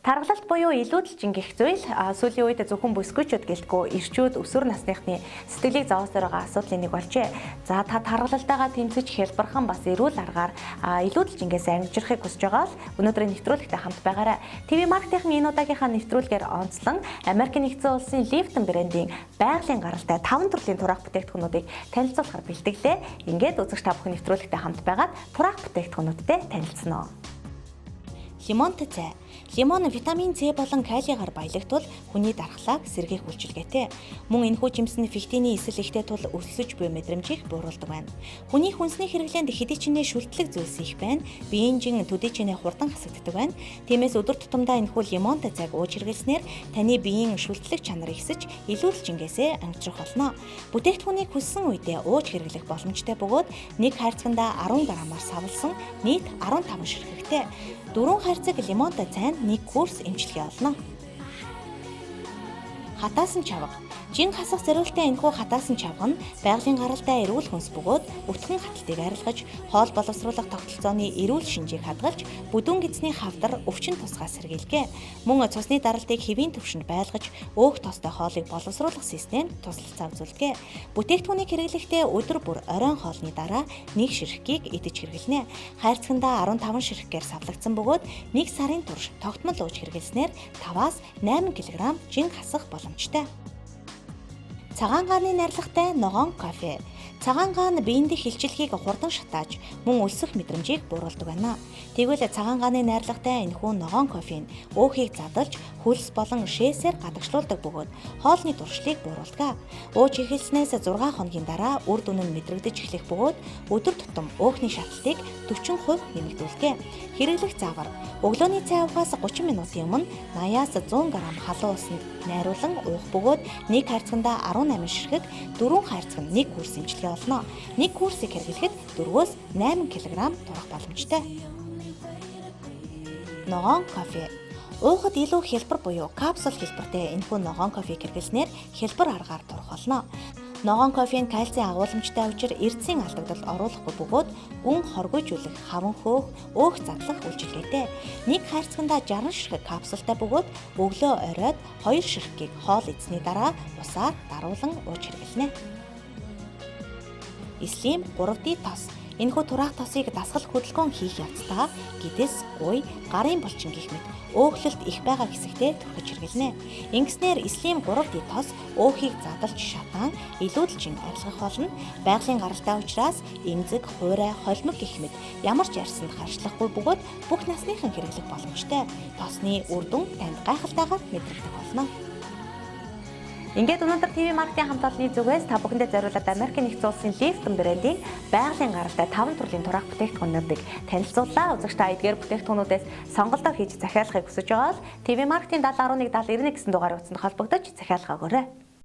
Таргалалт буюу илүүдэлжин гэх зүйл сүүлийн үед зөвхөн бүсгүйчүүд гэлтгүй эрчүүд өсвөр насныхны сэтгэлийг зовоосоор байгаа асуудлын нэг болжээ. За та таргалалтайгаа тэмцэж хялбархан бас эрүүл аргаар илүүдэлжингээс ангижрахыг хүсэж байгаа бол өнөөдрийн нэвтрүүлэгтэй хамт байгаарай. ТV маркетингийн энэ удаагийнхаа нэвтрүүлгээр онцлон Америкийн нэгдсэн улсын Lifton брендийн байгалийн гаралтай 5 төрлийн тураах бүтээгдэхүүнүүдийг танилцуулахар бэлтгэлээ. Ингээд үзэгч та бүхэн нэвтрүүлэгтэй хамт байгаад тураах бүтээгдэхүүнүүдтэй танилцсан уу? Лимонтой цай. Лимон витамин С болон калигаар баялагтвал хүний дархлааг сэргээх үйлчилгээтэй. Мөн энэхүү жимсний фектиний эсэл ихтэй тул өсөж буй мэдрэмжийг бууруулдаг байна. Хүний хүнсний хэрэглээнд хэдий ч шүлтлэг зүйлс их байна. Биеийн жин төдий ч хурдан хасагддаг байна. Тиймээс өдөр тутамдаа энэхүү лимонтой цайг ууж хэрэглэснээр таны биеийн шүлтлэг чанар ихсэж илүүдэлжингээсээ ангижрах болно. Бүтээгдэхүүнийг хүссэн үедээ ууж хэрэглэх боломжтой бөгөөд нэг хайрцагтаа 10 граммаар савлсан нийт 15 ширхэгтэй. 4 хайрцаг лимонтой цайнд 1 курс эмчилгээ олно. Хатаасан чавга. Жин хасах зориултын энэхүү хатаасан чавга нь байгалийн гаралтай эрүүл хүнс бөгөөд өтгөн хаталтыг арилгаж, хоол боловсруулах тогтолцооны эрүүл шинжийг хадгалж, бүдүүн гидсний хавдар өвчин тусгай сэргийлгээ. Мөн цусны даралтыг хэвийн түвшинд байлгаж, өөх тостой хоолыг боловсруулах систем туслалцаа үзүүлдэг. Бүтээгдэхүүнийг хэрэглэхдээ өдөр бүр оройн хоолны дараа 1 ширхгийг идэж хэрэглэнэ. Хайрцагтаа 15 ширхгээр савлагдсан бөгөөд 1 сарын турш тогтмол ууж хэрэглэснээр 5-8 кг жин хасах боломжтой. Цагаан гааны нарлагтай ногоон кофе. Цагаан гаан биеийн дэх хилчилгээг хурдан шатааж, мөн өлсөх мэдрэмжийг бууруулдаг байна. Тэгвэл цагаан гааны найрлагатай энэхүү ногоон кофе нь өөхийг задалж, хөлс болон шээсээр гадагшлуулдаг бөгөөд хоолны туршлыг бууруулдаг. Ууж эхэлснээс 6 хоногийн дараа үр дүн нь мэдрэгдэж эхлэх бөгөөд өдөр тутам өөхний шатлалтыг 40% нэмэгдүүлдэг. Хэрэглэх заавар. Өглөөний цай уухаас 30 минутын өмнө 80-аас 100 г халуун усанд найруулан уух бөгөөд нэг хайрцагтаа 18 ширхэг, 4 хайрцаг нь 1 курс эмчилгээ олно. 1 курсыг хэрэглэхэд 4-8 кг турах боломжтой. Ногоон кофе. Уухад илүү хялбар буюу капсул хэлбэртэй энэхүү ногоон кофег хэрэглэснээр хялбар аргаар турах болно. Ногоон кофеин кальцийн агуулмжтай учир эрдэсийн алдагдалд оруулахгүй бөгөөд гүн хоргойжуулах, хаван хөөх, өөх задлах үйлчилгээтэй. Нэг хайрцагтаа 60 ширхэг капсултай бөгөөд өглөө оройд 2 ширхгийг хоол идсэний дараа усаар даруулан ууж хэрэглэнэ. Slim 3D тос. Энэхүү тураах тосыг дасгал хөдөлгөөн хийх явцдаа гидээс, гуй, гарын булчин гэх мэт өөхлөлт их байгаа хэсэгтээ түрхэж хэрэглэнэ. Ингэснээр Slim 3D тос өөхийг задалж шатаан илүүдэлжин арилгах болно. Байгалийн гаралтай учраас эмзэг, хуурай, холимог гэх мэт ямар ч ярьсанд харьцлахгүй бөгөөд бүх насныхан хэрэглэх боломжтой. Тосны үр дүн танд гайхалтайгаар мэдрэгдэх болно. Ингээд өнөөдөр ТV маркетинг хамт олонны зүгээс та бүхэндээ зориулаад Америкийн нэгдсэн улсын Lifton брендийн байгалийн гаралтай 5 төрлийн тураах бүтээгдэхүүнүүдийг танилцууллаа. Үзэгч та эдгээр бүтээгдэхүүнүүдээс сонголтоо хийж захиалахыг хүсэж байгаа бол ТV маркетинг 7011 7091 гэсэн дугаарыг утсанд холбогдож захиалгаа өгөөрэй.